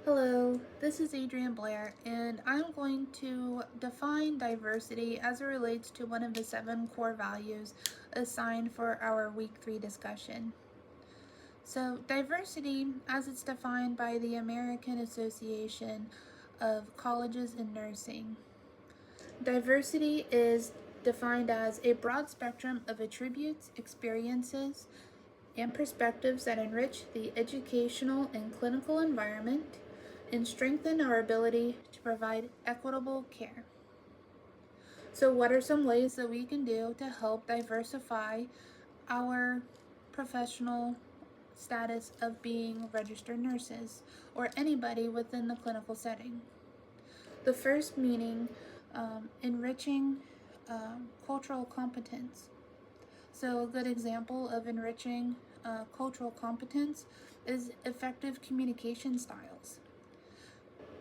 Hello, this is Adrienne Blair, and I'm going to define diversity as it relates to one of the 7 core values assigned for our Week 3 discussion. So, diversity, as it's defined by the American Association of Colleges in Nursing, diversity is defined as a broad spectrum of attributes, experiences, and perspectives that enrich the educational and clinical environment and strengthen our ability to provide equitable care. So, what are some ways that we can do to help diversify our professional status of being registered nurses or anybody within the clinical setting? The first meaning enriching cultural competence. So, a good example of enriching cultural competence is effective communication styles.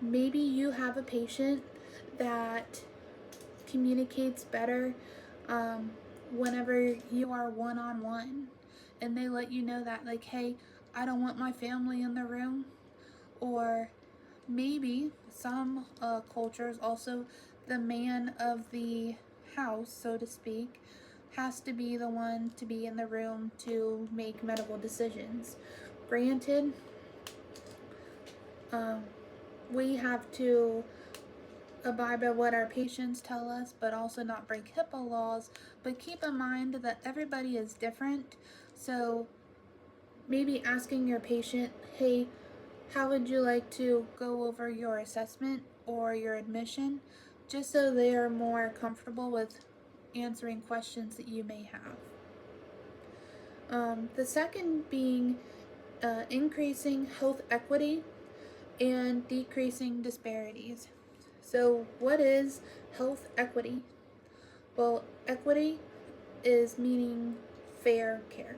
Maybe you have a patient that communicates better whenever you are one on one, and they let you know that, like, hey, I don't want my family in the room. Or maybe some cultures also, the man of the house, so to speak, has to be the one to be in the room to make medical decisions. Granted, um, we have to abide by what our patients tell us, but also not break HIPAA laws. But keep in mind that everybody is different. So maybe asking your patient, hey, how would you like to go over your assessment or your admission, just so they are more comfortable with answering questions that you may have. The second being increasing health equity and decreasing disparities. So, what is health equity? Well, equity is meaning fair care,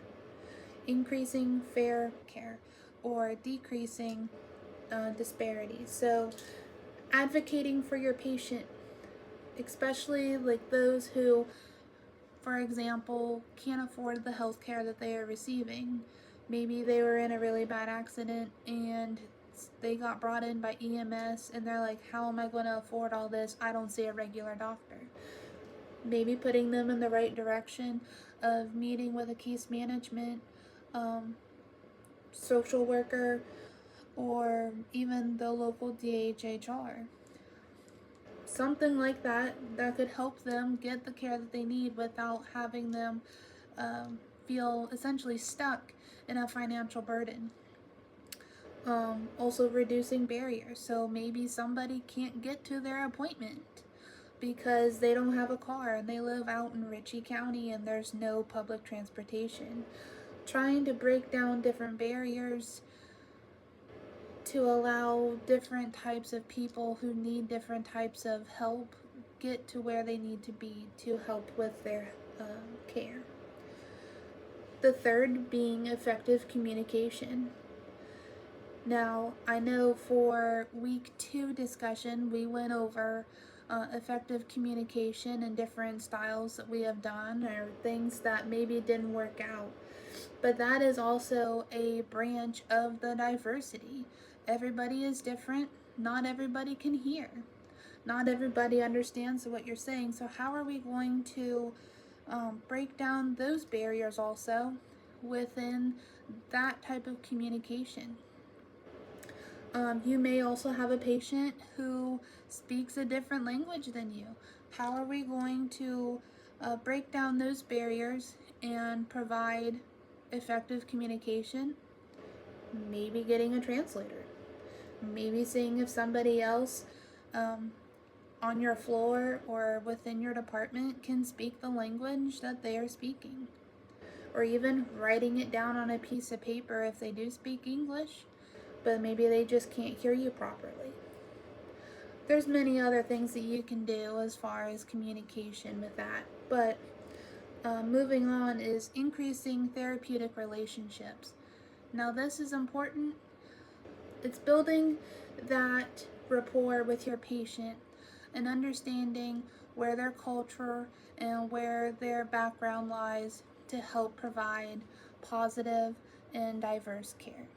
increasing fair care, or decreasing disparities. So, advocating for your patient, especially like those who, for example, can't afford the health care that they are receiving. Maybe they were in a really bad accident and they got brought in by EMS and they're like, how am I going to afford all this? I don't see a regular doctor. Maybe putting them in the right direction of meeting with a case management social worker or even the local DHHR. Something like that could help them get the care that they need without having them feel essentially stuck in a financial burden. Also reducing barriers. So maybe somebody can't get to their appointment because they don't have a car and they live out in Ritchie County and there's no public transportation. Trying to break down different barriers to allow different types of people who need different types of help get to where they need to be to help with their care. The third being effective communication. Now, I know for week 2 discussion, we went over effective communication and different styles that we have done or things that maybe didn't work out. But that is also a branch of the diversity. Everybody is different. Not everybody can hear. Not everybody understands what you're saying. So, how are we going to break down those barriers also within that type of communication? You may also have a patient who speaks a different language than you. How are we going to break down those barriers and provide effective communication? Maybe getting a translator. Maybe seeing if somebody else on your floor or within your department can speak the language that they are speaking. Or even writing it down on a piece of paper if they do speak English, but maybe they just can't hear you properly. There's many other things that you can do as far as communication with that, but moving on is increasing therapeutic relationships. Now, this is important. It's building that rapport with your patient and understanding where their culture and where their background lies to help provide positive and diverse care.